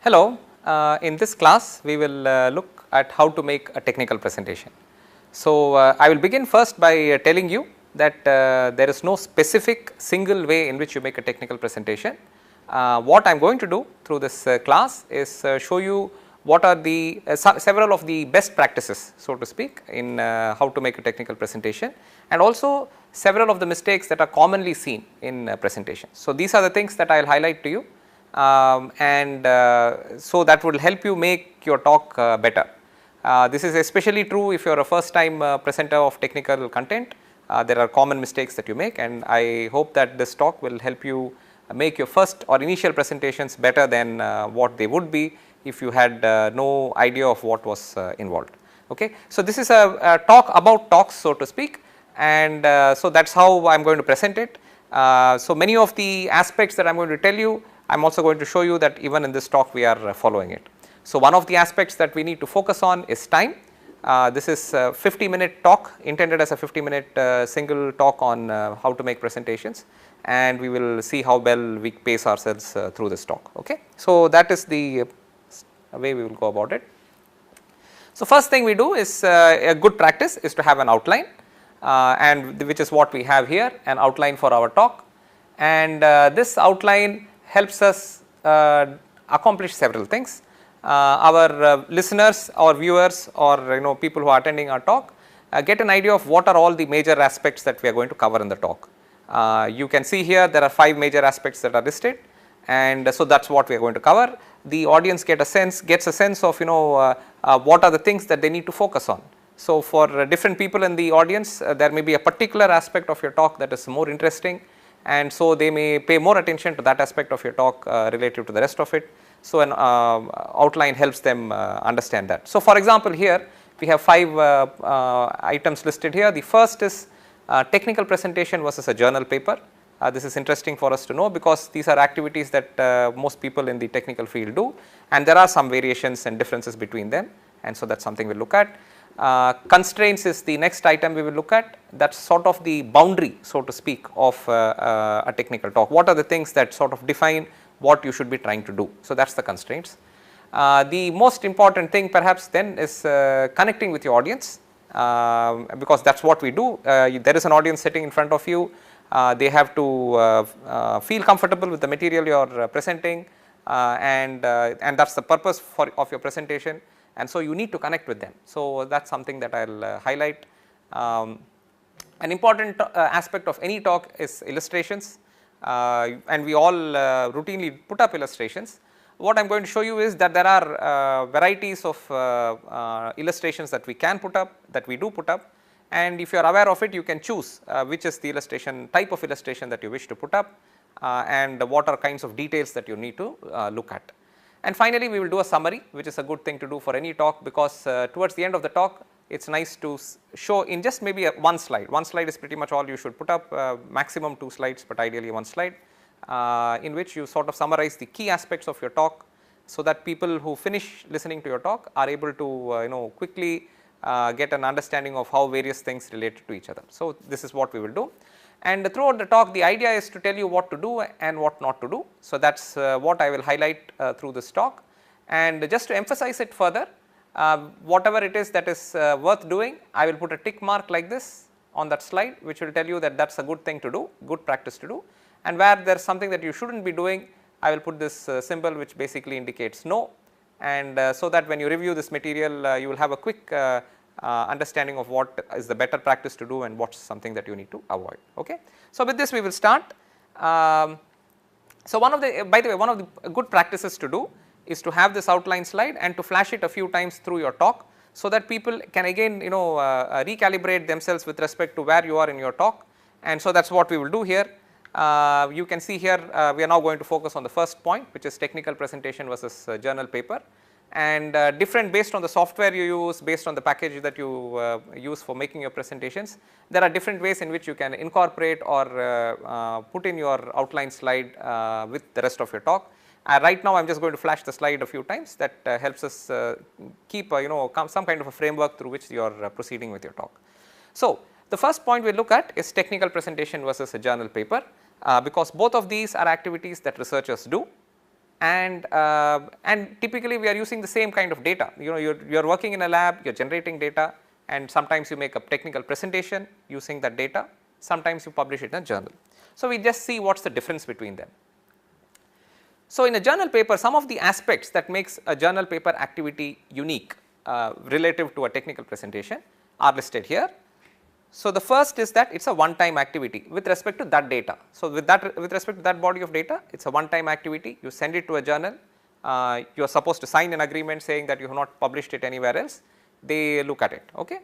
Hello, in this class we will look at how to make a technical presentation. So, I will begin first by telling you that there is no specific single way in which you make a technical presentation. What I am going to do through this class is show you what are the several of the best practices, so to speak, in how to make a technical presentation, and also several of the mistakes that are commonly seen in presentations. So, these are the things that I will highlight to you. So that will help you make your talk better. This is especially true if you are a first time presenter of technical content. There are common mistakes that you make, and I hope that this talk will help you make your first or initial presentations better than what they would be if you had no idea of what was involved. Okay. So, this is a talk about talks, so to speak, and so that is how I am going to present it. So, many of the aspects that I am going to tell you, I am also going to show you that even in this talk we are following it. So, one of the aspects that we need to focus on is time. This is a 50-minute talk, intended as a 50-minute single talk on how to make presentations, and we will see how well we pace ourselves through this talk. Okay. So, that is the way we will go about it. So, first thing we do is a good practice is to have an outline, and which is what we have here, an outline for our talk, and this outline helps us accomplish several things. Our listeners or viewers or people who are attending our talk get an idea of what are all the major aspects that we are going to cover in the talk. You can see here there are 5 major aspects that are listed, and so that is what we are going to cover. The audience gets a sense of what are the things that they need to focus on. So, for different people in the audience there may be a particular aspect of your talk that is more interesting, and so they may pay more attention to that aspect of your talk relative to the rest of it. So, an outline helps them understand that. So, for example, here we have 5 items listed here. The first is technical presentation versus a journal paper. This is interesting for us to know because these are activities that most people in the technical field do, and there are some variations and differences between them, and so that is something we will look at. Constraints is the next item we will look at. That is sort of the boundary, so to speak, of a technical talk. What are the things that sort of define what you should be trying to do? So, that is the constraints. The most important thing perhaps then is connecting with your audience, because that is what we do. There is an audience sitting in front of you. They have to feel comfortable with the material you are presenting, and that is the purpose of your presentation. And so, you need to connect with them. So, that is something that I will highlight. An important aspect of any talk is illustrations, and we all routinely put up illustrations. What I am going to show you is that there are varieties of illustrations that we can put up, that we do put up, and if you are aware of it, you can choose which is the illustration type of illustration that you wish to put up, and what are kinds of details that you need to look at. And finally, we will do a summary, which is a good thing to do for any talk, because towards the end of the talk it is nice to show in just maybe one slide. One slide is pretty much all you should put up, maximum 2 slides, but ideally 1 slide, in which you sort of summarize the key aspects of your talk, so that people who finish listening to your talk are able to quickly get an understanding of how various things relate to each other. So, this is what we will do. And throughout the talk, the idea is to tell you what to do and what not to do. So, that is what I will highlight through this talk. And just to emphasize it further, whatever it is that is worth doing, I will put a tick mark like this on that slide, which will tell you that that is a good thing to do, good practice to do. And where there is something that you should not be doing, I will put this symbol which basically indicates no. And so that when you review this material, you will have a quick understanding of what is the better practice to do and what is something that you need to avoid. Okay. So, with this we will start. So, by the way, one of the good practices to do is to have this outline slide and to flash it a few times through your talk, so that people can again recalibrate themselves with respect to where you are in your talk, and so that is what we will do here. You can see here we are now going to focus on the first point, which is technical presentation versus journal paper, and different based on the software you use, based on the package that you use for making your presentations. There are different ways in which you can incorporate or put in your outline slide with the rest of your talk. Right now I am just going to flash the slide a few times. That helps us keep some kind of a framework through which you are proceeding with your talk. So, the first point we look at is technical presentation versus a journal paper, because both of these are activities that researchers do, and typically we are using the same kind of data. You know, you're working in a lab, you're generating data, and sometimes you make a technical presentation using that data, sometimes you publish it in a journal. So we just see what's the difference between them. So in a journal paper, some of the aspects that makes a journal paper activity unique relative to a technical presentation are listed here. So the first is that it's a one-time activity with respect to that data. So with respect to that body of data, it's a one-time activity. You send it to a journal. You are supposed to sign an agreement saying that you have not published it anywhere else. They look at it, okay,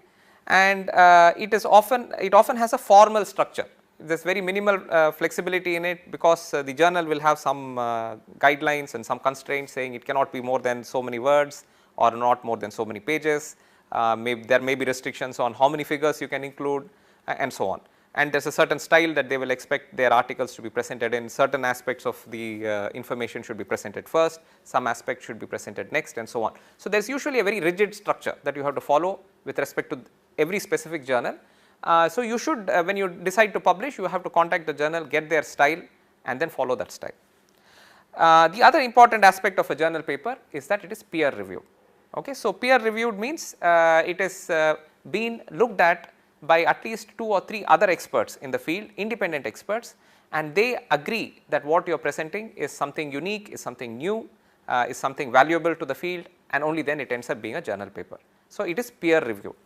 and it often has a formal structure. There's very minimal flexibility in it because the journal will have some guidelines and some constraints saying it cannot be more than so many words or not more than so many pages. There may be restrictions on how many figures you can include and so on. And there is a certain style that they will expect their articles to be presented in. Certain aspects of the information should be presented first, some aspects should be presented next, and so on. So there is usually a very rigid structure that you have to follow with respect to every specific journal. So you should, when you decide to publish, you have to contact the journal, get their style, and then follow that style. The other important aspect of a journal paper is that it is peer reviewed. Okay, so peer reviewed means it is been looked at by at least 2 or 3 other experts in the field, independent experts, and they agree that what you are presenting is something unique, is something new, is something valuable to the field, and only then it ends up being a journal paper. So it is peer reviewed.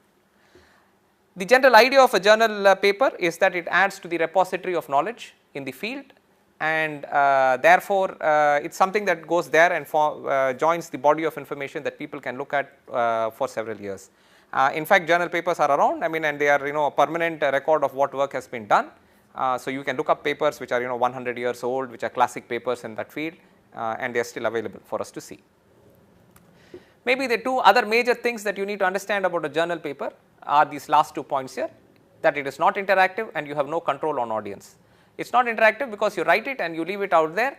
The general idea of a journal paper is that it adds to the repository of knowledge in the field, and therefore it is something that goes there and joins the body of information that people can look at for several years. In fact, journal papers are around, I mean, and they are, you know, a permanent record of what work has been done. So you can look up papers which are, you know, 100 years old, which are classic papers in that field, and they are still available for us to see. Maybe the 2 other major things that you need to understand about a journal paper are these last 2 points here, that it is not interactive and you have no control on audience. It is not interactive because you write it and you leave it out there.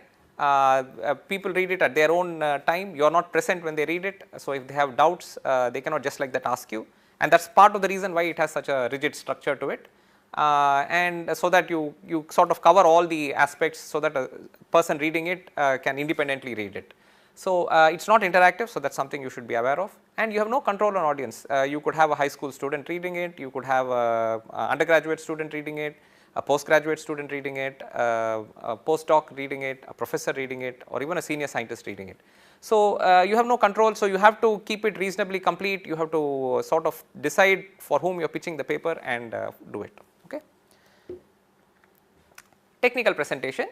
People read it at their own time, you are not present when they read it. So if they have doubts, they cannot just like that ask you, and that is part of the reason why it has such a rigid structure to it, and so that you sort of cover all the aspects so that a person reading it can independently read it. So it is not interactive, so that is something you should be aware of, and you have no control on audience. You could have a high school student reading it, you could have a undergraduate student reading it, a postgraduate student reading it, a postdoc reading it, a professor reading it, or even a senior scientist reading it. So you have no control, so you have to keep it reasonably complete, you have to sort of decide for whom you are pitching the paper and do it. Okay. Technical presentation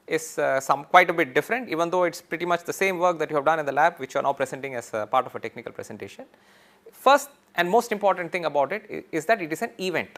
is quite a bit different, even though it is pretty much the same work that you have done in the lab, which you are now presenting as part of a technical presentation. First and most important thing about it is that it is an event.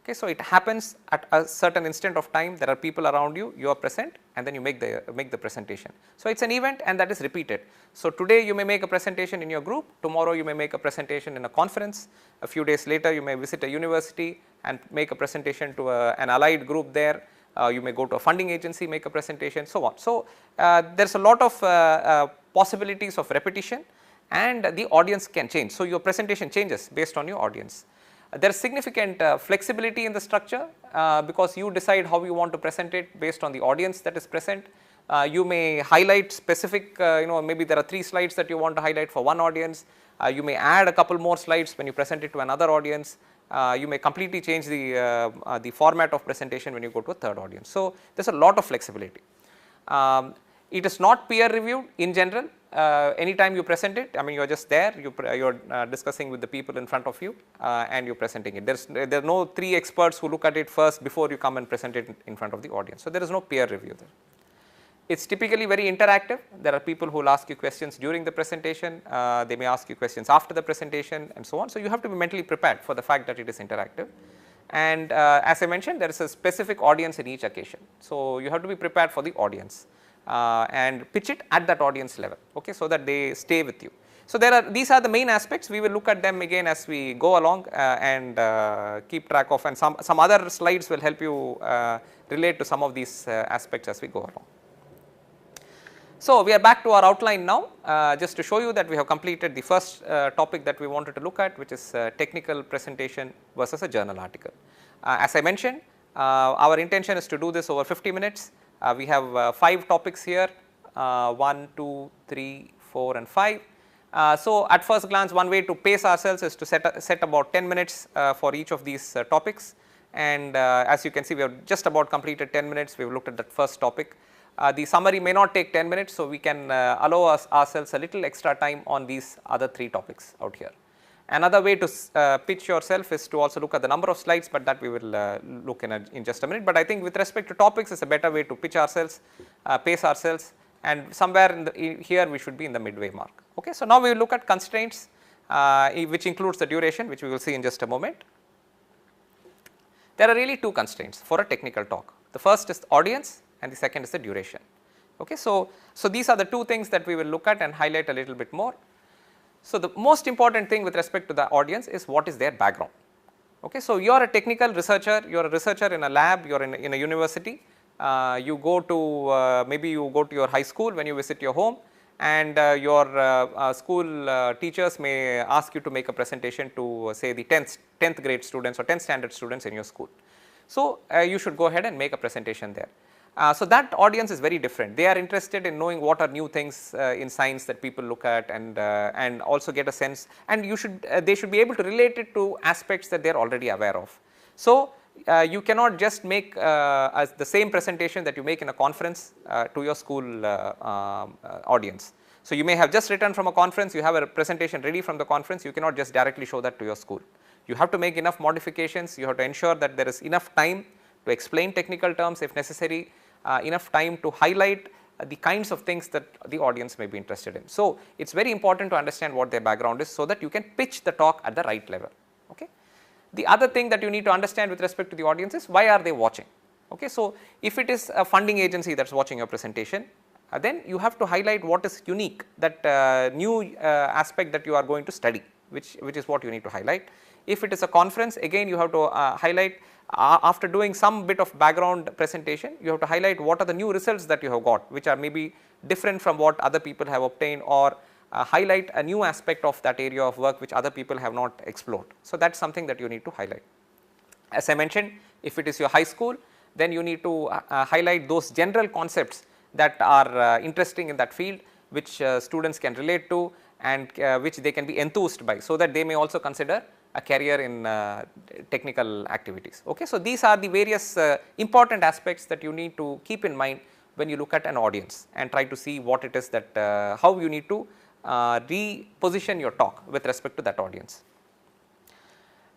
Okay, so it happens at a certain instant of time, there are people around you, you are present, and then you make the presentation. So it is an event and that is repeated. So today you may make a presentation in your group, tomorrow you may make a presentation in a conference, a few days later you may visit a university and make a presentation to an allied group there, you may go to a funding agency, make a presentation, so on. So there is a lot of possibilities of repetition, and the audience can change. So your presentation changes based on your audience. There is significant flexibility in the structure because you decide how you want to present it based on the audience that is present. You may highlight specific, maybe there are 3 slides that you want to highlight for one audience. You may add a couple more slides when you present it to another audience. You may completely change the format of presentation when you go to a third audience. So there is a lot of flexibility. It is not peer reviewed in general. Anytime you present it, I mean, you are just there, you are discussing with the people in front of you and you are presenting it. There are no 3 experts who look at it first before you come and present it in front of the audience. So there is no peer review there. It is typically very interactive. There are people who will ask you questions during the presentation, they may ask you questions after the presentation and so on. So you have to be mentally prepared for the fact that it is interactive. And as I mentioned, there is a specific audience in each occasion. So you have to be prepared for the audience. And pitch it at that audience level, okay, so that they stay with you. So these are the main aspects. We will look at them again as we go along and keep track of, and some other slides will help you relate to some of these aspects as we go along. So we are back to our outline now, just to show you that we have completed the first topic that we wanted to look at, which is technical presentation versus a journal article. As I mentioned, our intention is to do this over 50 minutes. We have 5 topics here. 1, 2, 3, 4 and 5. So, at first glance one way to pace ourselves is to set about 10 minutes for each of these topics, and as you can see we have just about completed 10 minutes, we have looked at that first topic. The summary may not take 10 minutes, so we can allow ourselves a little extra time on these other 3 topics out here. Another way to pitch yourself is to also look at the number of slides, but that we will look in just a minute. But I think with respect to topics, it's a better way to pitch ourselves, pace ourselves, and somewhere here we should be in the midway mark. Okay, so now we will look at constraints, which includes the duration, which we will see in just a moment. There are really 2 constraints for a technical talk. The first is the audience, and the second is the duration. Okay, so these are the 2 things that we will look at and highlight a little bit more. So, the most important thing with respect to the audience is what is their background. Okay, so you are a technical researcher, you are a researcher in a lab, you are in a university, you go to maybe you go to your high school when you visit your home, and your school teachers may ask you to make a presentation to say the 10th grade students or 10th standard students in your school. So, you should go ahead and make a presentation there. So, that audience is very different. They are interested in knowing what are new things in science that people look at, and also get a sense, and they should be able to relate it to aspects that they are already aware of. So, you cannot just make as the same presentation that you make in a conference to your school audience. So, you may have just returned from a conference, you have a presentation ready from the conference, you cannot just directly show that to your school. You have to make enough modifications, you have to ensure that there is enough time to explain technical terms if necessary, enough time to highlight the kinds of things that the audience may be interested in. So, it is very important to understand what their background is, so that you can pitch the talk at the right level. Okay. The other thing that you need to understand with respect to the audience is why are they watching. Okay. So, if it is a funding agency that is watching your presentation, then you have to highlight what is unique, that new aspect that you are going to study, which is what you need to highlight. If it is a conference, again you have to highlight, after doing some bit of background presentation, you have to highlight what are the new results that you have got, which are maybe different from what other people have obtained, or highlight a new aspect of that area of work which other people have not explored. So, that is something that you need to highlight. As I mentioned, if it is your high school, then you need to highlight those general concepts that are interesting in that field, which students can relate to, and which they can be enthused by, so that they may also consider a career in technical activities. Okay. So, these are the various important aspects that you need to keep in mind when you look at an audience and try to see what it is that how you need to reposition your talk with respect to that audience.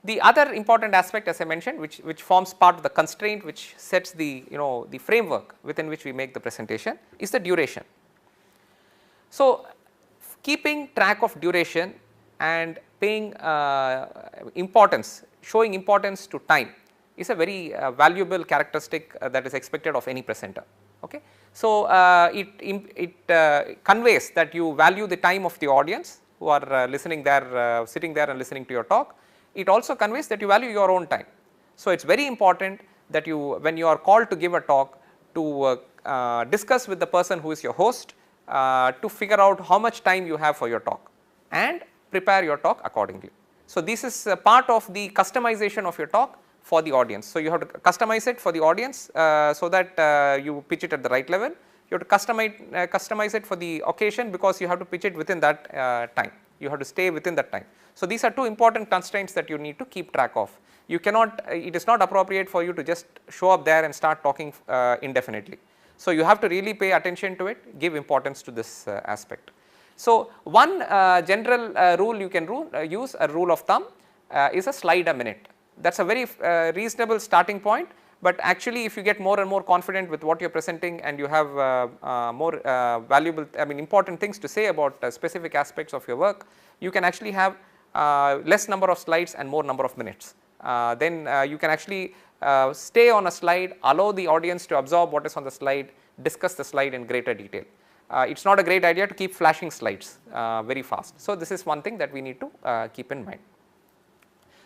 The other important aspect, as I mentioned, which forms part of the constraint which sets the the framework within which we make the presentation, is the duration. So, keeping track of duration and paying importance, showing importance to time is a very valuable characteristic that is expected of any presenter. Okay. So, it conveys that you value the time of the audience who are listening there, sitting there and listening to your talk. It also conveys that you value your own time. So, it is very important that you, when you are called to give a talk, to discuss with the person who is your host to figure out how much time you have for your talk and prepare your talk accordingly. So, this is a part of the customization of your talk for the audience. So, you have to customize it for the audience so that you pitch it at the right level. You have to customize it for the occasion, because you have to pitch it within that time. You have to stay within that time. So, these are 2 important constraints that you need to keep track of. You cannot, it is not appropriate for you to just show up there and start talking indefinitely. So, you have to really pay attention to it, give importance to this aspect. So, one general rule you can use, a rule of thumb, is a slide a minute. That is a very reasonable starting point, but actually if you get more and more confident with what you are presenting, and you have more valuable, important things to say about specific aspects of your work, you can actually have less number of slides and more number of minutes. Then you can actually stay on a slide, allow the audience to absorb what is on the slide, discuss the slide in greater detail. It is not a great idea to keep flashing slides very fast. So, this is one thing that we need to keep in mind.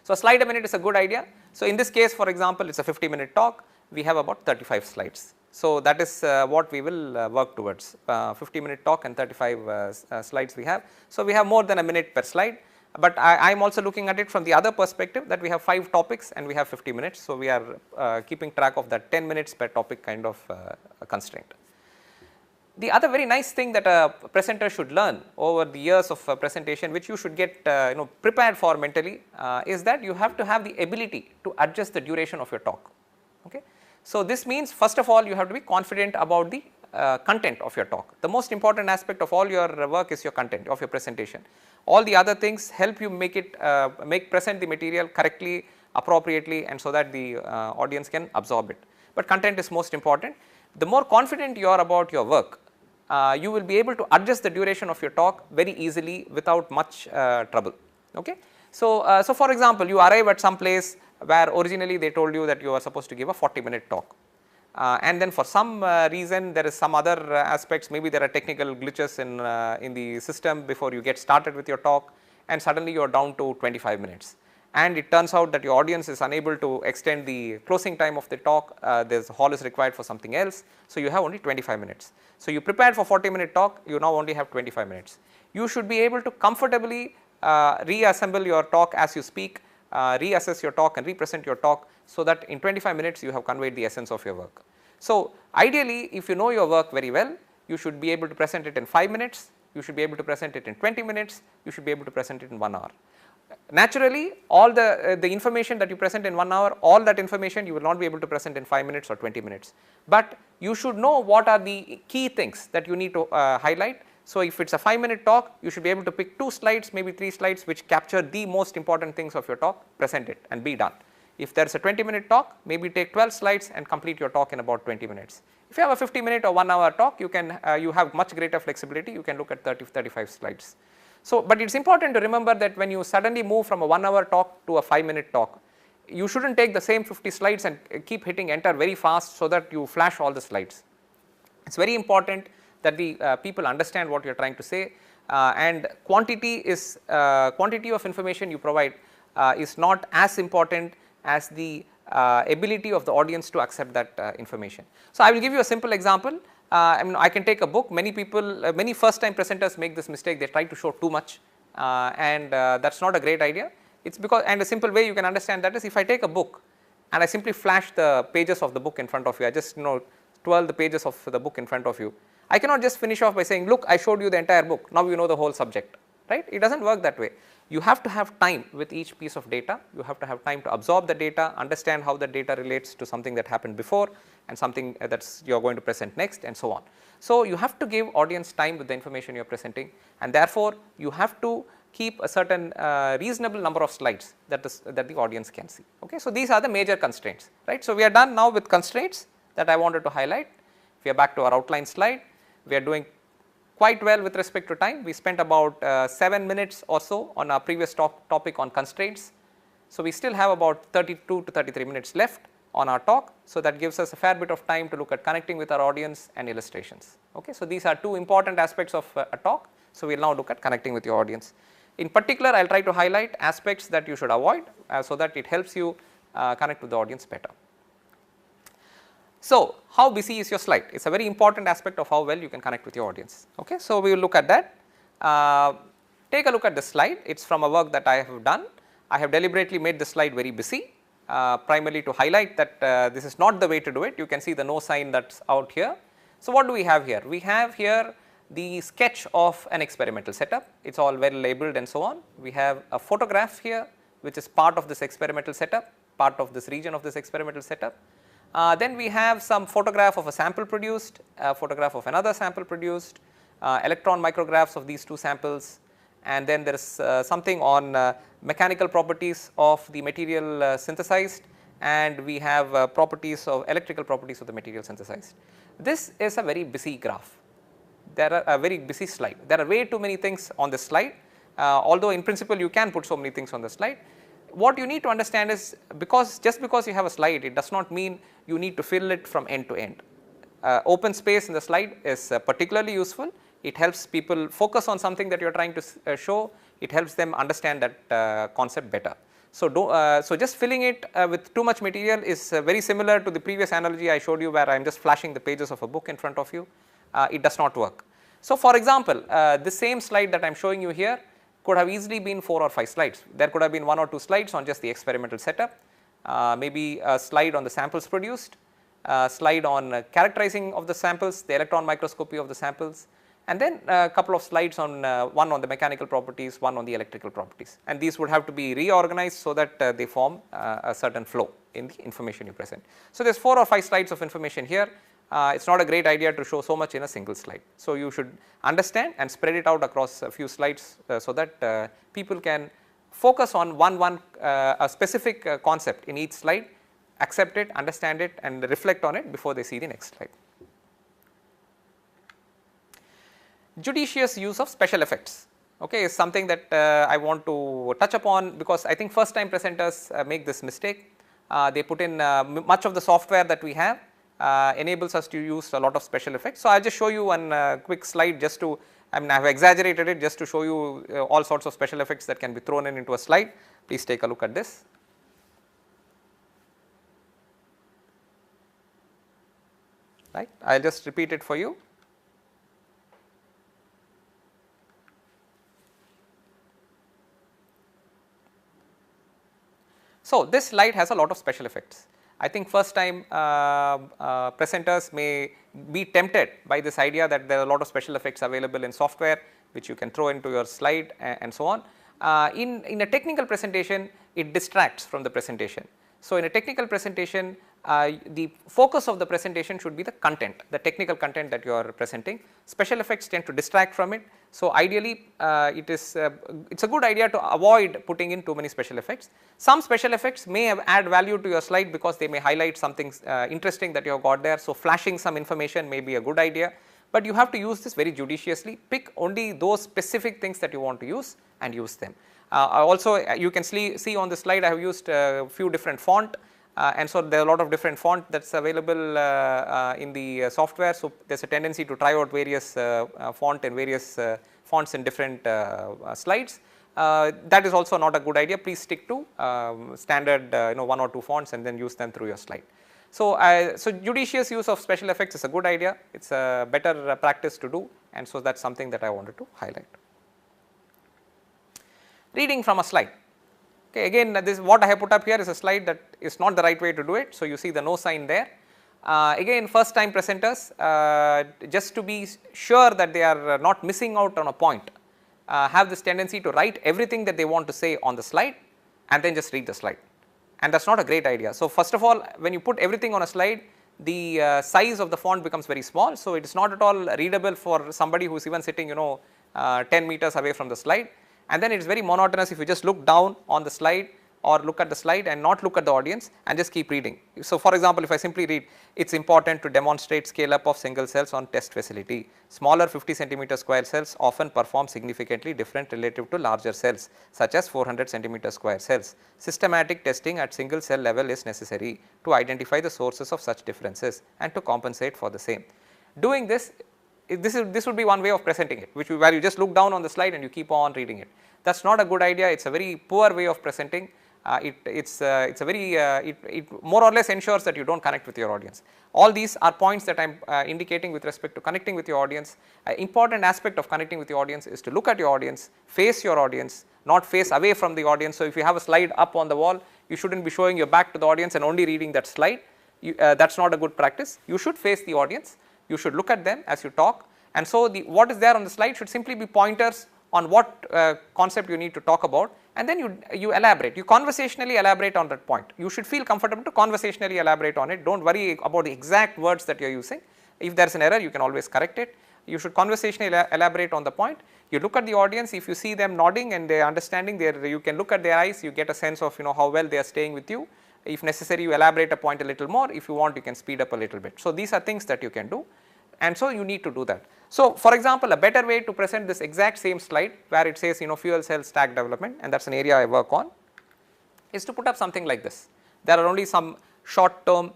So, a slide a minute is a good idea. So, in this case, for example, it is a 50-minute talk, we have about 35 slides. So, that is what we will work towards, 50-minute talk and 35 slides we have. So, we have more than a minute per slide, but I am also looking at it from the other perspective, that we have 5 topics and we have 50 minutes. So, we are keeping track of that 10 minutes per topic kind of constraint. The other very nice thing that a presenter should learn over the years of presentation, which you should get prepared for mentally, is that you have to have the ability to adjust the duration of your talk. Okay. So, this means first of all you have to be confident about the content of your talk. The most important aspect of all your work is your content of your presentation. All the other things help you make it present the material correctly, appropriately, and so that the audience can absorb it. But content is most important. The more confident you are about your work, you will be able to adjust the duration of your talk very easily without much trouble. Okay. So, so for example, you arrive at some place where originally they told you that you are supposed to give a 40-minute talk, and then for some reason there is some other aspects, maybe there are technical glitches in the system before you get started with your talk, and suddenly you are down to 25 minutes. And it turns out that your audience is unable to extend the closing time of the talk, this hall is required for something else. So, you have only 25 minutes. So, you prepared for 40-minute talk, you now only have 25 minutes. You should be able to comfortably reassemble your talk as you speak, reassess your talk and represent your talk, so that in 25 minutes you have conveyed the essence of your work. So, ideally if you know your work very well, you should be able to present it in 5 minutes, you should be able to present it in 20 minutes, you should be able to present it in 1 hour. Naturally, all the information that you present in 1 hour, all that information you will not be able to present in 5 minutes or 20 minutes, but you should know what are the key things that you need to highlight. So, if it is a 5-minute talk, you should be able to pick 2 slides, maybe 3 slides which capture the most important things of your talk, present it and be done. If there is a 20-minute talk, maybe take 12 slides and complete your talk in about 20 minutes. If you have a 50-minute or 1 hour talk, you can you have much greater flexibility, you can look at 35 slides. So, but it is important to remember that when you suddenly move from a 1 hour talk to a 5-minute talk, you should not take the same 50 slides and keep hitting enter very fast so that you flash all the slides. It is very important that the people understand what you are trying to say, and quantity of information you provide is not as important as the ability of the audience to accept that information. So, I will give you a simple example. I can take a book. Many people, many first time presenters make this mistake, they try to show too much, and that is not a great idea. It is because, and a simple way you can understand that is, if I take a book and I simply flash the pages of the book in front of you, I just twirl the pages of the book in front of you, I cannot just finish off by saying, look, I showed you the entire book, now you know the whole subject, right? It does not work that way. You have to have time with each piece of data, you have to have time to absorb the data, understand how the data relates to something that happened before and something that you are going to present next, and so on. So, you have to give audience time with the information you are presenting, and therefore, you have to keep a certain reasonable number of slides that the audience can see. Okay? So, these are the major constraints, right. So, we are done now with constraints that I wanted to highlight. We are back to our outline slide. We are doing quite well with respect to time. We spent about 7 minutes or so on our previous topic on constraints. So, we still have about 32 to 33 minutes left on our talk. So, that gives us a fair bit of time to look at connecting with our audience and illustrations. Okay? So, these are 2 important aspects of a talk. So, we will now look at connecting with your audience. In particular, I will try to highlight aspects that you should avoid so that it helps you connect with the audience better. So, how busy is your slide? It is a very important aspect of how well you can connect with your audience. Okay? So, we will look at that. Take a look at the slide. It is from a work that I have done. I have deliberately made the slide very busy, primarily to highlight that this is not the way to do it. You can see the no sign that is out here. So, what do we have here? We have here the sketch of an experimental setup. It is all well labeled and so on. We have a photograph here which is part of this experimental setup, part of this region of this experimental setup. Then we have some photograph of a sample produced, a photograph of another sample produced, electron micrographs of these 2 samples, and then there is something on mechanical properties of the material synthesized, and we have electrical properties of the material synthesized. This is a very busy graph. There are a very busy slide. There are way too many things on this slide, although in principle you can put so many things on the slide. What you need to understand is, just because you have a slide, it does not mean you need to fill it from end to end. Open space in the slide is particularly useful. It helps people focus on something that you are trying to show. It helps them understand that concept better. So, so just filling it with too much material is very similar to the previous analogy I showed you, where I am just flashing the pages of a book in front of you. It does not work. So, for example, the same slide that I am showing you here could have easily been 4 or 5 slides. There could have been 1 or 2 slides on just the experimental setup, maybe a slide on the samples produced, slide on characterizing of the samples, the electron microscopy of the samples, and then a couple of slides on one on the mechanical properties, one on the electrical properties, and these would have to be reorganized so that they form a certain flow in the information you present. So, there is 4 or 5 slides of information here. It is not a great idea to show so much in a single slide. So, you should understand and spread it out across a few slides so that people can focus on a specific concept in each slide, accept it, understand it, and reflect on it before they see the next slide. Judicious use of special effects, okay, is something that I want to touch upon, because I think first time presenters make this mistake. They put in much of the software that we have enables us to use a lot of special effects. So, I will just show you one quick slide just to, I mean, I have exaggerated it just to show you all sorts of special effects that can be thrown in into a slide. Please take a look at this. Right, I will just repeat it for you. So, this slide has a lot of special effects. I think first time presenters may be tempted by this idea that there are a lot of special effects available in software which you can throw into your slide and so on. In a technical presentation, it distracts from the presentation. So, in a technical presentation, the focus of the presentation should be the content, the technical content that you are presenting. Special effects tend to distract from it. So, ideally it's a good idea to avoid putting in too many special effects. Some special effects may add value to your slide because they may highlight something interesting that you have got there. So, flashing some information may be a good idea, but you have to use this very judiciously. Pick only those specific things that you want to use and use them. Also, you can see on the slide I have used a few different font. And so, there are a lot of different font that is available in the software. So, there is a tendency to try out various font and various fonts in different slides. That is also not a good idea. Please stick to standard 1 or 2 fonts and then use them through your slide. So, so judicious use of special effects is a good idea. It is a better practice to do, and so that is something that I wanted to highlight. Reading from a slide. Okay, again this what I have put up here is a slide that is not the right way to do it. So, you see the no sign there. Again, first time presenters, just to be sure that they are not missing out on a point, have this tendency to write everything that they want to say on the slide and then just read the slide, and that is not a great idea. So, first of all, when you put everything on a slide, the size of the font becomes very small. So, it is not at all readable for somebody who is even sitting 10 meters away from the slide, and then it is very monotonous if you just look down on the slide or look at the slide and not look at the audience and just keep reading. So, for example, if I simply read, it is important to demonstrate scale up of single cells on test facility. Smaller 50 centimeter square cells often perform significantly different relative to larger cells such as 400 centimeter square cells. Systematic testing at single cell level is necessary to identify the sources of such differences and to compensate for the same. Doing this, this would be one way of presenting it, where you just look down on the slide and you keep on reading it. That is not a good idea. It is a very poor way of presenting. It more or less ensures that you do not connect with your audience. All these are points that I am indicating with respect to connecting with your audience. Important aspect of connecting with your audience is to look at your audience, face your audience, not face away from the audience. So, if you have a slide up on the wall, you should not be showing your back to the audience and only reading that slide. That is not a good practice. You should face the audience, you should look at them as you talk, and so what is there on the slide should simply be pointers on what concept you need to talk about, and then you elaborate, you conversationally elaborate on that point. You should feel comfortable to conversationally elaborate on it. Do not worry about the exact words that you are using. If there is an error, you can always correct it. You should conversationally elaborate on the point. You look at the audience, if you see them nodding and they are understanding, you can look at their eyes, you get a sense of how well they are staying with you. If necessary, you elaborate a point a little more. If you want, you can speed up a little bit. So, these are things that you can do, and so you need to do that. So, for example, a better way to present this exact same slide where it says fuel cell stack development, and that is an area I work on, is to put up something like this. There are only some short term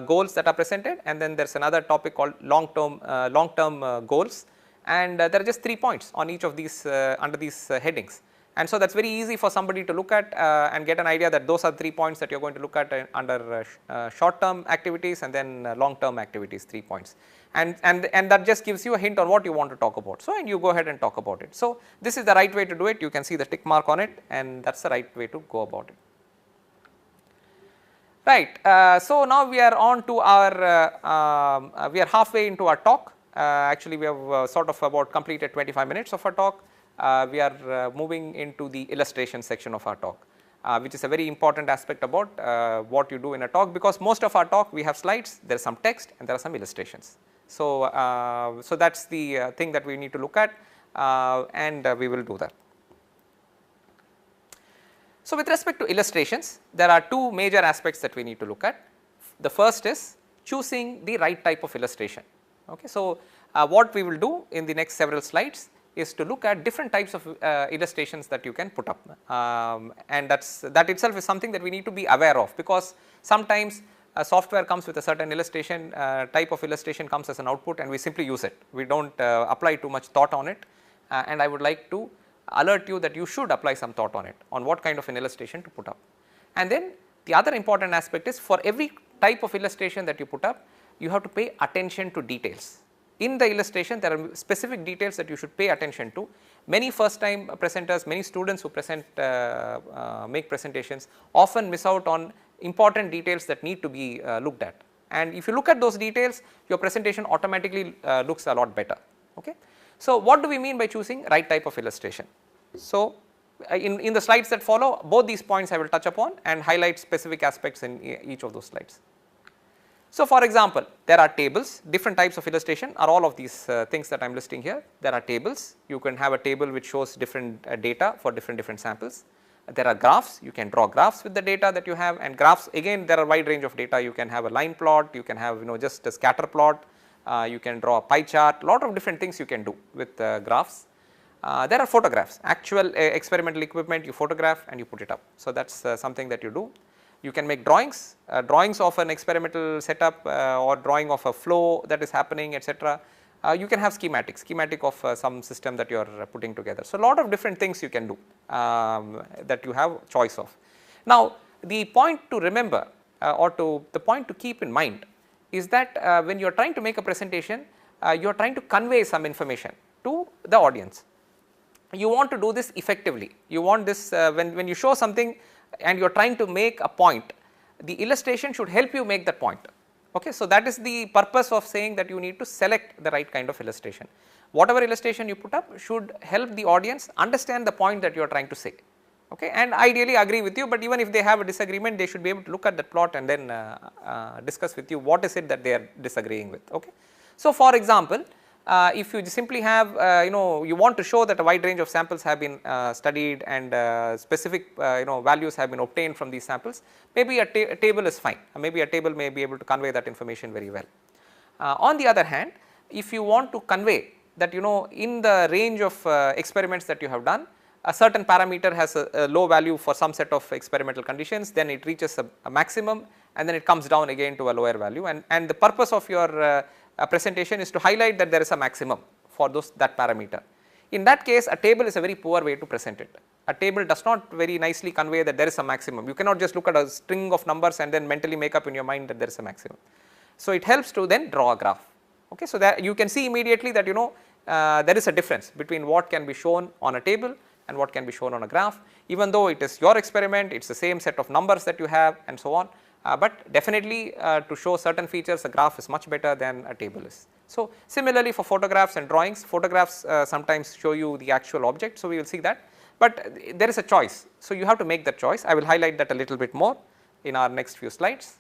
goals that are presented, and then there is another topic called long term goals, and there are just 3 points on each of these under these headings. And so, that is very easy for somebody to look at and get an idea that those are 3 points that you are going to look at under short term activities and then long term activities, 3 points. And that just gives you a hint on what you want to talk about. So, and you go ahead and talk about it. So, this is the right way to do it. You can see the tick mark on it, and that is the right way to go about it. Right. So now we are on to our, we are halfway into our talk. Actually, we have sort of about completed 25 minutes of our talk. We are moving into the illustration section of our talk, which is a very important aspect about what you do in a talk, because most of our talk we have slides, there is some text and there are some illustrations. So, so that is the thing that we need to look at, and we will do that. So, with respect to illustrations, there are two major aspects that we need to look at. The first is choosing the right type of illustration. Okay. So, what we will do in the next several slides is to look at different types of illustrations that you can put up, and that itself is something that we need to be aware of, because sometimes software comes with a certain illustration, type of illustration comes as an output and we simply use it. We do not apply too much thought on it, and I would like to alert you that you should apply some thought on it, on what kind of an illustration to put up. And then the other important aspect is, for every type of illustration that you put up, you have to pay attention to details. In the illustration, there are specific details that you should pay attention to. Many first time presenters, many students who present, make presentations often miss out on important details that need to be looked at. And if you look at those details, your presentation automatically looks a lot better. Okay. So, what do we mean by choosing right type of illustration? So, in the slides that follow, both these points I will touch upon and highlight specific aspects in each of those slides. So, for example, there are tables, different types of illustration are all of these things that I am listing here. There are tables, you can have a table which shows different data for different samples. There are graphs, you can draw graphs with the data that you have, and graphs, again there are a wide range of data. You can have a line plot, you can have just a scatter plot. You can draw a pie chart, lot of different things you can do with graphs. There are photographs, actual experimental equipment you photograph and you put it up. So, that is something that you do. You can make drawings, drawings of an experimental setup or drawing of a flow that is happening, etc. You can have schematic of some system that you are putting together. So, a lot of different things you can do that you have choice of. Now, the point to remember or the point to keep in mind is that when you are trying to make a presentation, you are trying to convey some information to the audience. You want to do this effectively. You want this when you show something and you are trying to make a point, the illustration should help you make that point. Okay. So, that is the purpose of saying that you need to select the right kind of illustration. Whatever illustration you put up should help the audience understand the point that you are trying to say. Okay, and ideally agree with you, but even if they have a disagreement, they should be able to look at that plot and then discuss with you what is it that they are disagreeing with. Okay. So, for example, if you simply have you want to show that a wide range of samples have been studied and specific values have been obtained from these samples, maybe a table is fine, maybe a table may be able to convey that information very well. On the other hand, if you want to convey that in the range of experiments that you have done, a certain parameter has a low value for some set of experimental conditions, then it reaches a maximum and then it comes down again to a lower value, and the purpose of your presentation is to highlight that there is a maximum for that parameter. In that case, a table is a very poor way to present it. A table does not very nicely convey that there is a maximum. You cannot just look at a string of numbers and then mentally make up in your mind that there is a maximum. So, it helps to then draw a graph. Okay. So, that you can see immediately that there is a difference between what can be shown on a table and what can be shown on a graph, even though it is your experiment, it is the same set of numbers that you have and so on, but definitely to show certain features a graph is much better than a table is. So, similarly for photographs and drawings, photographs sometimes show you the actual object, so we will see that, but there is a choice. So, you have to make that choice. I will highlight that a little bit more in our next few slides.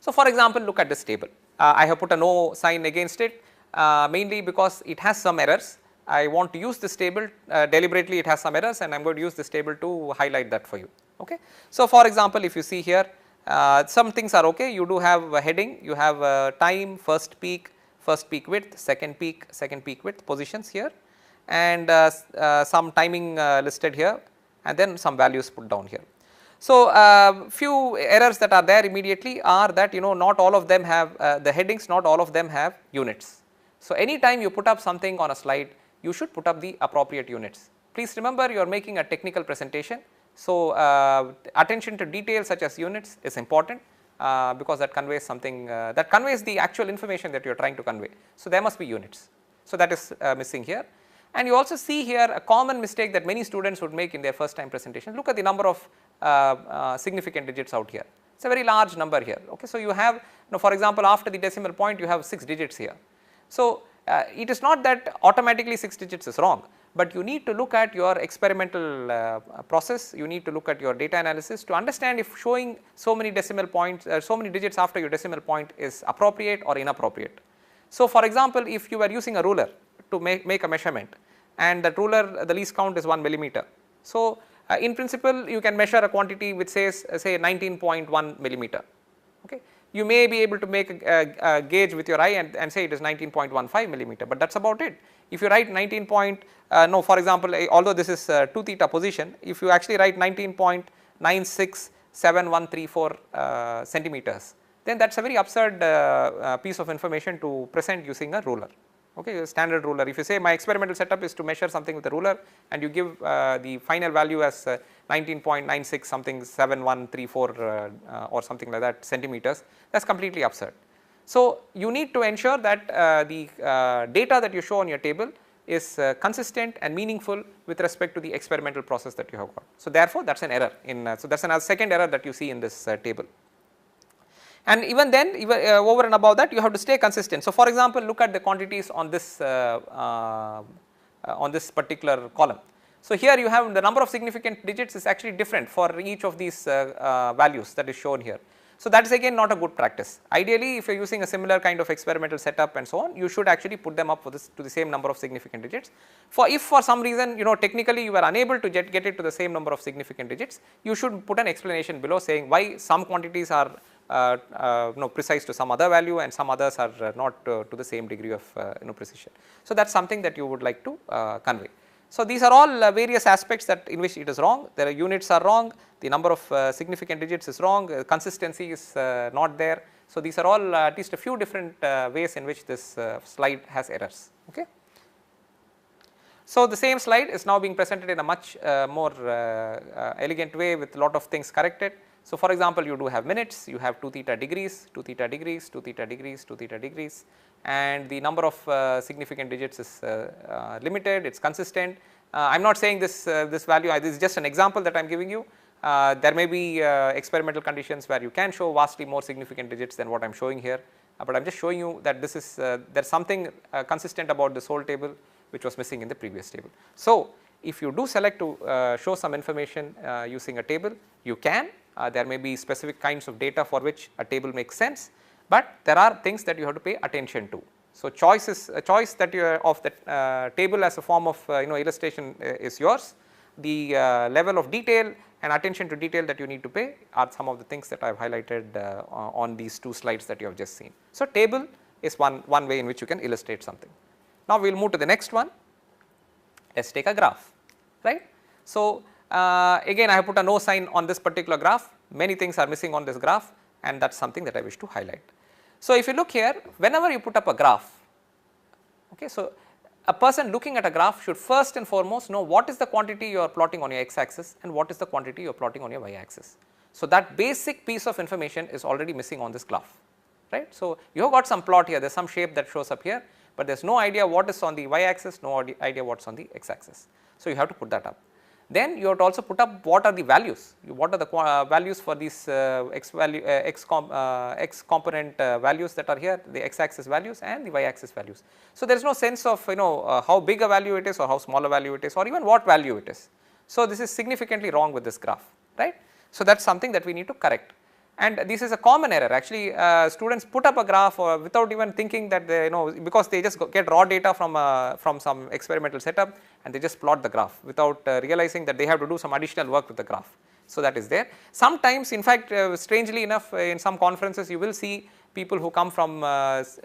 So, for example, look at this table. I have put a no sign against it mainly because it has some errors. I want to use this table deliberately, it has some errors and I am going to use this table to highlight that for you. Okay. So, for example, if you see here some things are okay, you do have a heading, you have time, first peak width, second peak width positions here, and some timing listed here and then some values put down here. So, few errors that are there immediately are that not all of them have the headings, not all of them have units. So, anytime you put up something on a slide, you should put up the appropriate units. Please remember, you are making a technical presentation. So, attention to details such as units is important because that conveys something that conveys the actual information that you are trying to convey. So, there must be units. So, that is missing here. And you also see here a common mistake that many students would make in their first time presentation. Look at the number of significant digits out here. It's a very large number here. Okay. So, you have for example, after the decimal point you have 6 digits here. So, it is not that automatically 6 digits is wrong, but you need to look at your experimental process, you need to look at your data analysis to understand if showing so many decimal points, so many digits after your decimal point is appropriate or inappropriate. So, for example, if you were using a ruler to make a measurement and that ruler, the least count is 1 millimeter. So, in principle you can measure a quantity which says say 19.1 millimeter. Okay. You may be able to make a gauge with your eye and say it is 19.15 millimeter, but that is about it. If you write 19 no, for example, although this is 2 theta position, if you actually write 19.967134 centimeters, then that is a very absurd piece of information to present using a ruler. Okay, a standard ruler. If you say my experimental setup is to measure something with a ruler and you give the final value as 19.96 something 7134 or something like that centimeters, that is completely absurd. So, you need to ensure that the data that you show on your table is consistent and meaningful with respect to the experimental process that you have got. So, therefore, that is an error in, so that is another second error that you see in this table. And even then over and above that you have to stay consistent. So, for example, look at the quantities on this particular column. So, here you have the number of significant digits is actually different for each of these values that is shown here. So, that is again not a good practice. Ideally, if you are using a similar kind of experimental setup and so on, you should actually put them up for this to the same number of significant digits. If for some reason technically you are unable to get it to the same number of significant digits, you should put an explanation below saying why some quantities are precise to some other value and some others are not to the same degree of precision. So, that is something that you would like to convey. So, these are all various aspects that in which it is wrong. There are units are wrong, the number of significant digits is wrong, consistency is not there. So, these are all at least a few different ways in which this slide has errors. Okay. So, the same slide is now being presented in a much more elegant way with a lot of things corrected. So, for example, you do have minutes, you have 2 theta degrees, 2 theta degrees, 2 theta degrees, 2 theta degrees, and the number of significant digits is limited, it is consistent. I am not saying this value, this is just an example that I am giving you. There may be experimental conditions where you can show vastly more significant digits than what I am showing here, but I am just showing you that this is there is something consistent about this whole table which was missing in the previous table. So, if you do select to show some information using a table, you can. There may be specific kinds of data for which a table makes sense, but there are things that you have to pay attention to. So, choice that you of the table as a form of illustration is yours. The level of detail and attention to detail that you need to pay are some of the things that I have highlighted on these 2 slides that you have just seen. So, table is one way in which you can illustrate something. Now, we will move to the next one. Let us take a graph, right. So, again I have put a no sign on this particular graph, many things are missing on this graph and that is something that I wish to highlight. So, if you look here, whenever you put up a graph, okay, so a person looking at a graph should first and foremost know what is the quantity you are plotting on your x axis and what is the quantity you are plotting on your y axis. So, that basic piece of information is already missing on this graph, right. So, you have got some plot here, there is some shape that shows up here, but there is no idea what is on the y axis, no idea what is on the x axis. So, you have to put that up. Then you have to also put up what are the values, what are the values for these x component values that are here, the x axis values and the y axis values. So, there is no sense of how big a value it is or how small a value it is or even what value it is. So, this is significantly wrong with this graph, right. So, that is something that we need to correct. And this is a common error actually, students put up a graph without even thinking that they because they just get raw data from some experimental setup and they just plot the graph without realizing that they have to do some additional work with the graph. So, that is there. Sometimes in fact strangely enough in some conferences you will see people who come from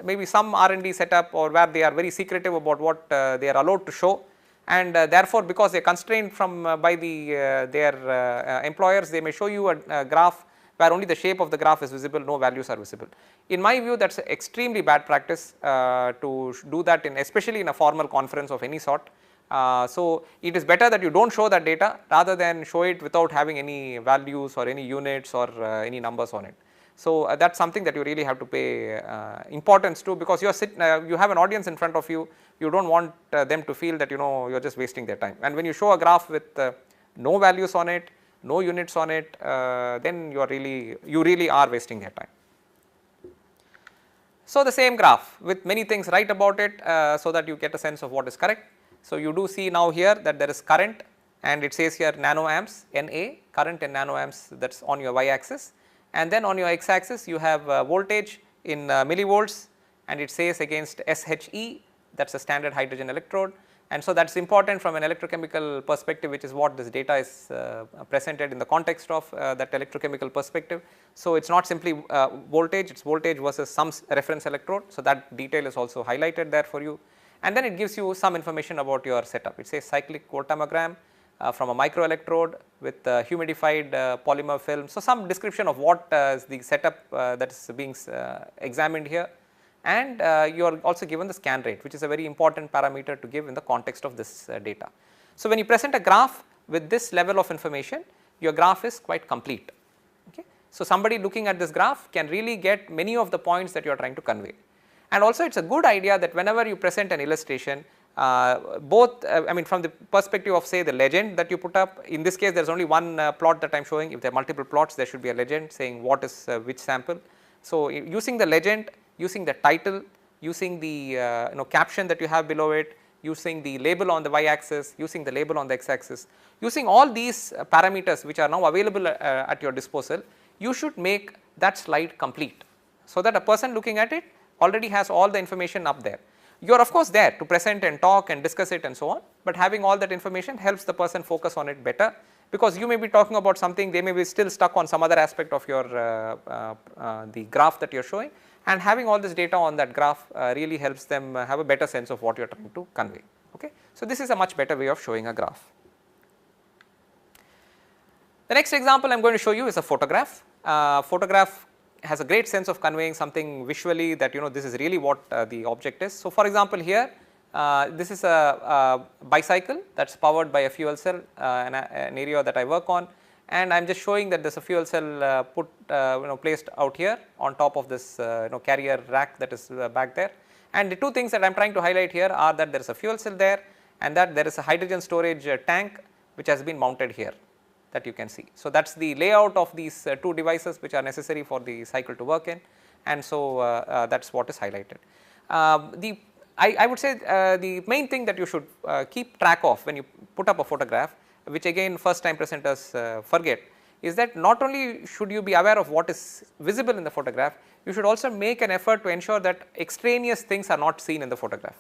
maybe some R&D setup or where they are very secretive about what they are allowed to show, and therefore, because they are constrained from by their employers, they may show you a graph where only the shape of the graph is visible, no values are visible. In my view, that is extremely bad practice to do that especially in a formal conference of any sort. So, it is better that you do not show that data rather than show it without having any values or any units or any numbers on it. So, that is something that you really have to pay importance to, because you have an audience in front of you you do not want them to feel that you are just wasting their time. And when you show a graph with no values on it, no units on it, then you really are wasting their time. So, the same graph with many things write about it, so that you get a sense of what is correct. So, you do see now here that there is current, and it says here nanoamps, NA, current in nanoamps, that is on your y axis, and then on your x axis you have voltage in millivolts, and it says against SHE, that is a standard hydrogen electrode. And so, that is important from an electrochemical perspective, which is what this data is presented in the context of that electrochemical perspective. So, it is not simply voltage, it is voltage versus some reference electrode. So, that detail is also highlighted there for you, and then it gives you some information about your setup. It says cyclic voltammogram from a microelectrode with humidified polymer film. So, some description of what is the setup that is being examined here, and you are also given the scan rate, which is a very important parameter to give in the context of this data. So, when you present a graph with this level of information, your graph is quite complete. Okay. So, somebody looking at this graph can really get many of the points that you are trying to convey. And also it is a good idea that whenever you present an illustration, both I mean from the perspective of say the legend that you put up, in this case there is only one plot that I am showing. If there are multiple plots, there should be a legend saying what is which sample. So, using the legend, using the title, using the caption that you have below it, using the label on the y axis, using the label on the x axis, using all these parameters which are now available at your disposal, you should make that slide complete, so that a person looking at it already has all the information up there. You are of course there to present and talk and discuss it and so on, but having all that information helps the person focus on it better, because you may be talking about something, they may be still stuck on some other aspect of your the graph that you are showing, and having all this data on that graph really helps them have a better sense of what you are trying to convey. Okay. So, this is a much better way of showing a graph. The next example I am going to show you is a photograph. Photograph has a great sense of conveying something visually, that this is really what the object is. So, for example, here this is a bicycle that is powered by a fuel cell, an area that I work on, and I am just showing that there is a fuel cell put placed out here on top of this carrier rack that is back there. And the two things that I am trying to highlight here are that there is a fuel cell there, and that there is a hydrogen storage tank which has been mounted here, that you can see. So, that is the layout of these two devices which are necessary for the cycle to work in, and so that is what is highlighted. I would say the main thing that you should keep track of when you put up a photograph, which again first time presenters forget, is that not only should you be aware of what is visible in the photograph, you should also make an effort to ensure that extraneous things are not seen in the photograph.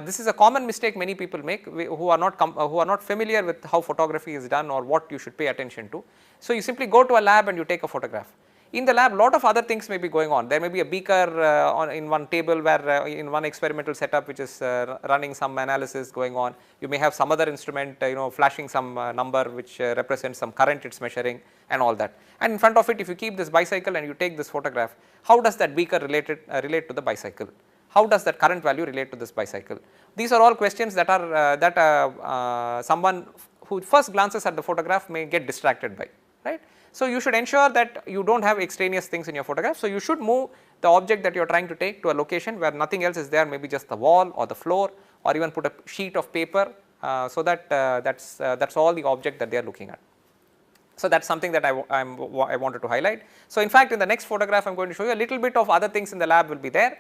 This is a common mistake many people make who are not familiar with how photography is done or what you should pay attention to. So, you simply go to a lab and you take a photograph. In the lab, lot of other things may be going on. There may be a beaker in one table where in one experimental setup which is running some analysis going on. You may have some other instrument flashing some number which represents some current it is measuring and all that. And in front of it, if you keep this bicycle and you take this photograph, how does that beaker relate to the bicycle? How does that current value relate to this bicycle? These are all questions that are someone who first glances at the photograph may get distracted by, right. So, you should ensure that you do not have extraneous things in your photograph. So, you should move the object that you are trying to take to a location where nothing else is there, maybe just the wall or the floor, or even put a sheet of paper, so that that is all the object that they are looking at. So, that is something that I wanted to highlight. So, in fact, in the next photograph I am going to show you a little bit of other things in the lab will be there,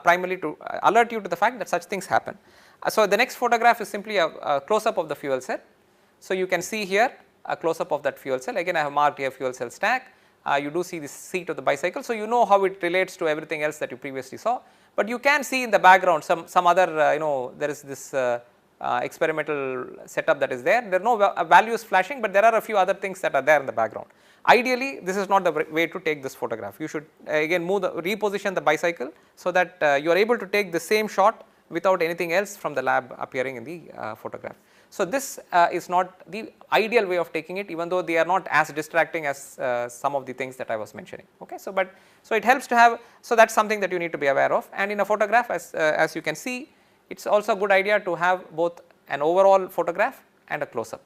primarily to alert you to the fact that such things happen. So, the next photograph is simply a close up of the fuel cell. So, you can see here a close up of that fuel cell. Again, I have marked here fuel cell stack. You do see the seat of the bicycle. So, you know how it relates to everything else that you previously saw, but you can see in the background some other there is this experimental setup that is there. There are no values flashing, but there are a few other things that are there in the background. Ideally, this is not the way to take this photograph. You should again reposition the bicycle so that you are able to take the same shot without anything else from the lab appearing in the photograph. So, this is not the ideal way of taking it, even though they are not as distracting as some of the things that I was mentioning. Okay. So, so it helps to have, so that is something that you need to be aware of, and in a photograph as you can see, it is also a good idea to have both an overall photograph and a close up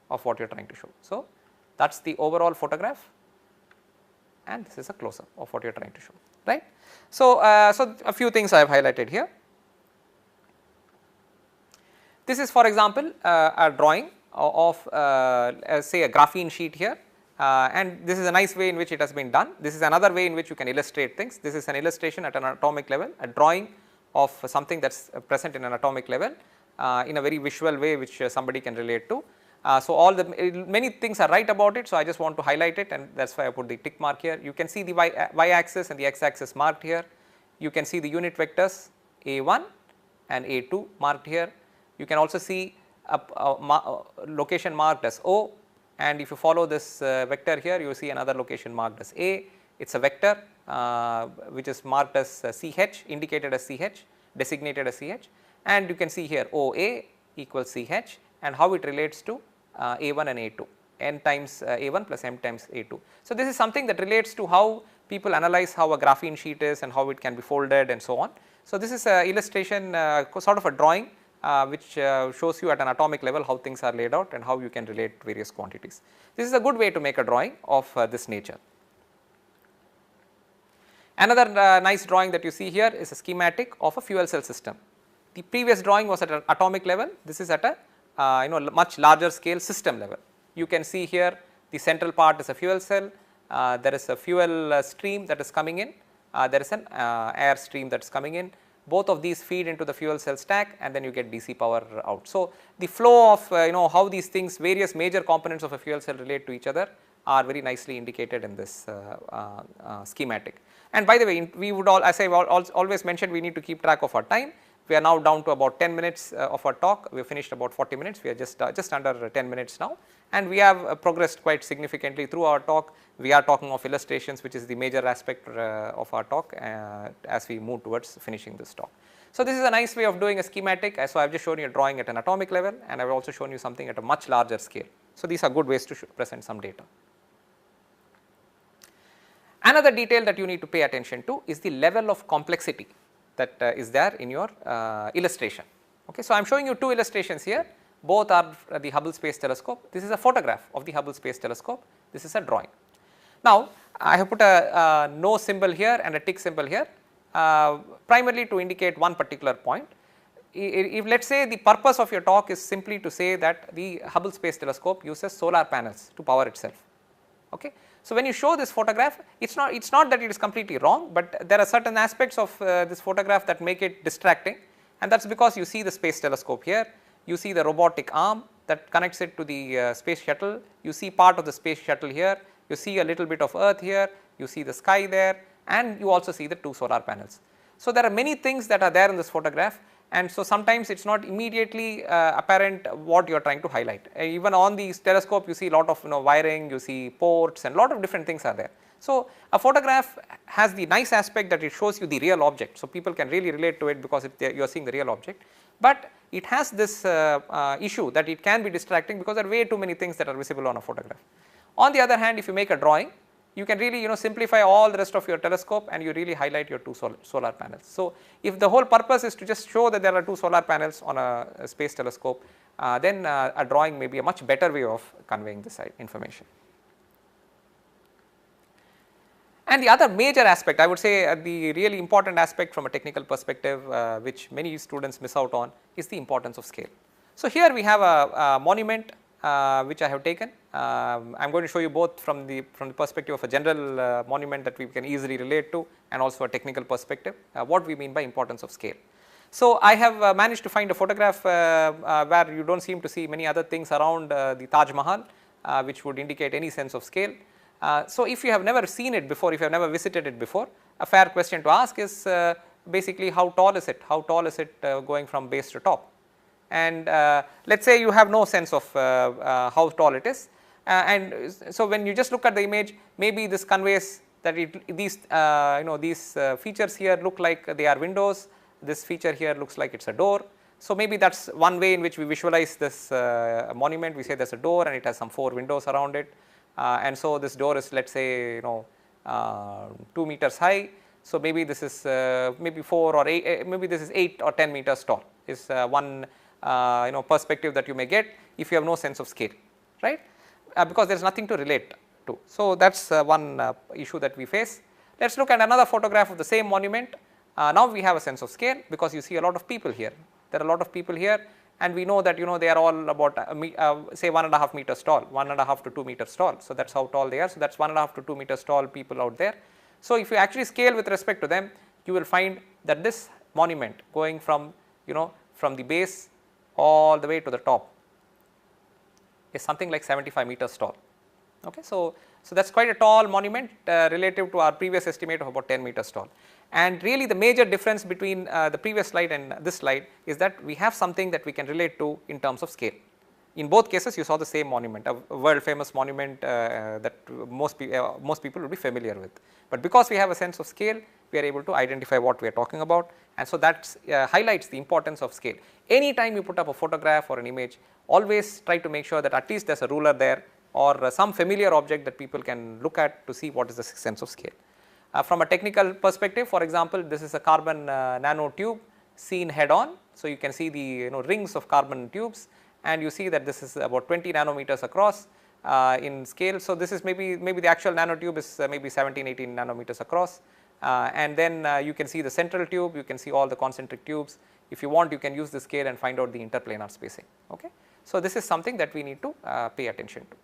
of what you are trying to show. So, that is the overall photograph and this is a close up of what you are trying to show, right. So, so a few things I have highlighted here. This is for example, a drawing of say a graphene sheet here, and this is a nice way in which it has been done. This is another way in which you can illustrate things. This is an illustration at an atomic level, a drawing of something that is present in an atomic level in a very visual way which somebody can relate to. So, all the many things are right about it. So, I just want to highlight it, and that is why I put the tick mark here. You can see the y axis and the x axis marked here. You can see the unit vectors A1 and A2 marked here. You can also see a location marked as O, and if you follow this vector here, you see another location marked as A. It is a vector which is marked as CH, indicated as CH, designated as CH, and you can see here OA equals CH, and how it relates to A1 and A2, n times A1 plus m times A2. So, this is something that relates to how people analyze how a graphene sheet is and how it can be folded and so on. So, this is a illustration, sort of a drawing which shows you at an atomic level how things are laid out and how you can relate various quantities. This is a good way to make a drawing of this nature. Another nice drawing that you see here is a schematic of a fuel cell system. The previous drawing was at an atomic level. This is at a much larger scale system level. You can see here the central part is a fuel cell, there is a fuel stream that is coming in, there is an air stream that is coming in. Both of these feed into the fuel cell stack, and then you get DC power out. So, the flow of how these things, various major components of a fuel cell relate to each other are very nicely indicated in this schematic. And by the way, we would all, as I always mentioned, we need to keep track of our time. We are now down to about 10 minutes of our talk. We have finished about 40 minutes. We are just under 10 minutes now, and we have progressed quite significantly through our talk. We are talking of illustrations, which is the major aspect of our talk as we move towards finishing this talk. So, this is a nice way of doing a schematic. So, I have just shown you a drawing at an atomic level, and I have also shown you something at a much larger scale. So, these are good ways to present some data. Another detail that you need to pay attention to is the level of complexity that is there in your illustration. Okay. So, I am showing you two illustrations here, both are the Hubble Space Telescope. This is a photograph of the Hubble Space Telescope, this is a drawing. Now, I have put a no symbol here and a tick symbol here primarily to indicate one particular point. If let us say the purpose of your talk is simply to say that the Hubble Space Telescope uses solar panels to power itself. Okay. So, when you show this photograph, it is not that it is completely wrong, but there are certain aspects of this photograph that make it distracting, and that is because you see the space telescope here, you see the robotic arm that connects it to the space shuttle, you see part of the space shuttle here, you see a little bit of earth here, you see the sky there, and you also see the two solar panels. So, there are many things that are there in this photograph, and so sometimes it is not immediately apparent what you are trying to highlight. Even on the telescope you see a lot of wiring, you see ports, and lot of different things are there. So, a photograph has the nice aspect that it shows you the real object. So, people can really relate to it because you are seeing the real object, but it has this issue that it can be distracting because there are way too many things that are visible on a photograph. On the other hand, if you make a drawing, you can really simplify all the rest of your telescope and you really highlight your two solar panels. So, if the whole purpose is to just show that there are two solar panels on a space telescope, then a drawing may be a much better way of conveying this information. And the other major aspect, I would say the really important aspect from a technical perspective which many students miss out on, is the importance of scale. So, here we have a monument which I have taken. I am going to show you both from the perspective of a general monument that we can easily relate to, and also a technical perspective what we mean by importance of scale. So, I have managed to find a photograph where you do not seem to see many other things around the Taj Mahal which would indicate any sense of scale. So, if you have never seen it before, if you have never visited it before, a fair question to ask is basically how tall is it, going from base to top. And let us say you have no sense of how tall it is, and so when you just look at the image, maybe this conveys that these features here look like they are windows, this feature here looks like it is a door. So, maybe that is one way in which we visualize this monument. We say there is a door and it has some 4 windows around it, and so this door is, let us say 2 meters high. So, maybe this is maybe 4 or 8, maybe this is 8 or 10 meters tall is one perspective that you may get if you have no sense of scale, right, because there is nothing to relate to. So, that is one issue that we face. Let us look at another photograph of the same monument. Now, we have a sense of scale because you see a lot of people here. There are a lot of people here, and we know that they are all about say 1.5 meters tall, 1.5 to 2 meters tall. So that's how tall they are. So that's 1.5 to 2 meters tall people out there. So if you actually scale with respect to them, you will find that this monument going from from the base all the way to the top is something like 75 meters tall. Okay, so that's quite a tall monument relative to our previous estimate of about 10 meters tall. And really the major difference between the previous slide and this slide is that we have something that we can relate to in terms of scale. In both cases you saw the same monument, a world famous monument that most people will be familiar with. But because we have a sense of scale, we are able to identify what we are talking about, and so that highlights the importance of scale. Anytime you put up a photograph or an image, always try to make sure that at least there is a ruler there or some familiar object that people can look at to see what is the sense of scale. From a technical perspective, for example, this is a carbon nanotube seen head on. So you can see the rings of carbon tubes, and you see that this is about 20 nanometers across in scale. So this is maybe the actual nanotube is maybe 17-18 nanometers across, and then you can see the central tube, you can see all the concentric tubes. If you want, you can use the scale and find out the interplanar spacing. Okay, so this is something that we need to pay attention to.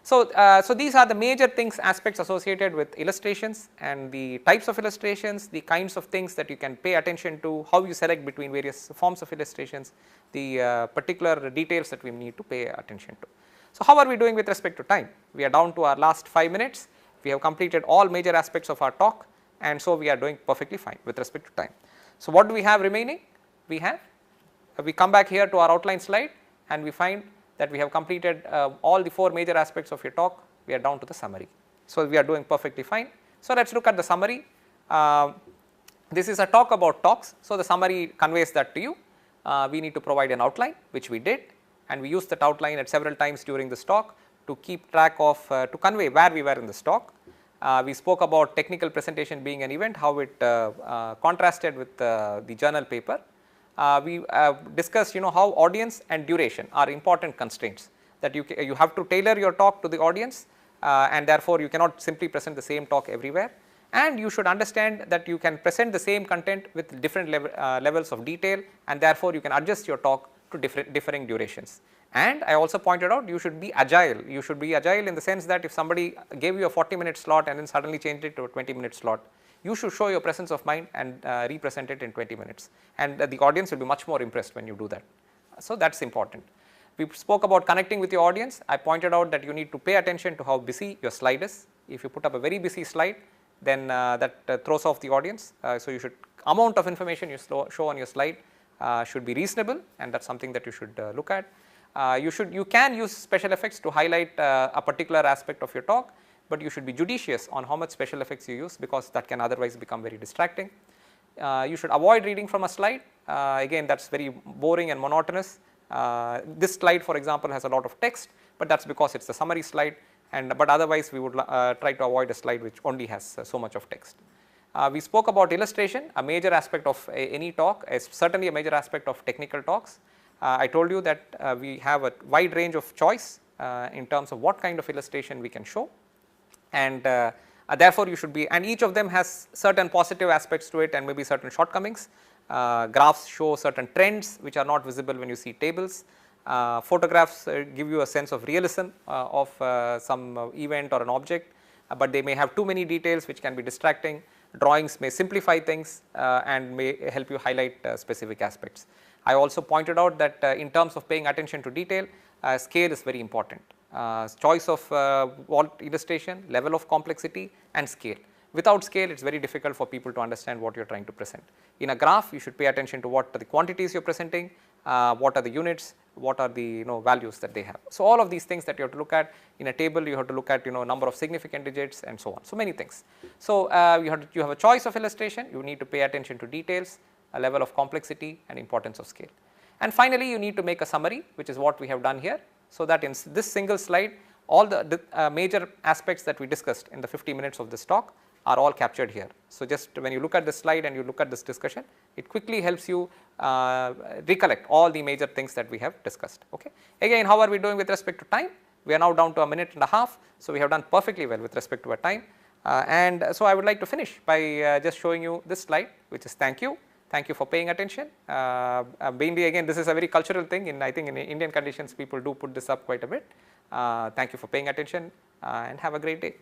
So these are the major things, aspects associated with illustrations, and the types of illustrations, the kinds of things that you can pay attention to, how you select between various forms of illustrations, the particular details that we need to pay attention to. So how are we doing with respect to time? We are down to our last 5 minutes. We have completed all major aspects of our talk, and so we are doing perfectly fine with respect to time. So what do we have remaining? We come back here to our outline slide, and we find that we have completed all the 4 major aspects of your talk. We are down to the summary. So we are doing perfectly fine. So let's look at the summary. This is a talk about talks. So the summary conveys that to you. We need to provide an outline, which we did, and we used that outline at several times during this talk to keep track of, to convey where we were in this talk. We spoke about technical presentation being an event, how it contrasted with the journal paper. We discussed how audience and duration are important constraints, that you have to tailor your talk to the audience, and therefore you cannot simply present the same talk everywhere, and you should understand that you can present the same content with different levels of detail, and therefore you can adjust your talk to differing durations. And I also pointed out you should be agile. You should be agile in the sense that if somebody gave you a 40-minute slot and then suddenly changed it to a 20-minute slot, you should show your presence of mind and represent it in 20 minutes, and the audience will be much more impressed when you do that. So that is important. We spoke about connecting with your audience. I pointed out that you need to pay attention to how busy your slide is. If you put up a very busy slide, then that throws off the audience. So you should, amount of information you show on your slide should be reasonable, and that is something that you should look at. You can use special effects to highlight a particular aspect of your talk, but you should be judicious on how much special effects you use, because that can otherwise become very distracting. You should avoid reading from a slide. Again, that is very boring and monotonous. This slide, for example, has a lot of text, but that is because it is a summary slide, but otherwise we would try to avoid a slide which only has so much of text. We spoke about illustration, a major aspect of any talk, is certainly a major aspect of technical talks. I told you that we have a wide range of choice in terms of what kind of illustration we can show, and therefore you should be, and each of them has certain positive aspects to it and maybe certain shortcomings. Graphs show certain trends which are not visible when you see tables. Photographs give you a sense of realism of some event or an object, but they may have too many details which can be distracting. Drawings may simplify things and may help you highlight specific aspects. I also pointed out that in terms of paying attention to detail, scale is very important. Choice of illustration, level of complexity, and scale. Without scale, it is very difficult for people to understand what you are trying to present. In a graph, you should pay attention to what are the quantities you are presenting, what are the units, what are the values that they have. So all of these things that you have to look at. In a table, you have to look at number of significant digits and so on. So many things. So you have a choice of illustration. You need to pay attention to details, a level of complexity, and importance of scale. And finally, you need to make a summary, which is what we have done here, so that in this single slide, all the major aspects that we discussed in the 50 minutes of this talk are all captured here. So just when you look at this slide and you look at this discussion, it quickly helps you recollect all the major things that we have discussed. Okay. Again, how are we doing with respect to time? We are now down to a minute and a half, so we have done perfectly well with respect to our time. And so I would like to finish by just showing you this slide, which is thank you. Thank you for paying attention. Mainly again, this is a very cultural thing. I think in Indian conditions, people do put this up quite a bit. Thank you for paying attention and have a great day.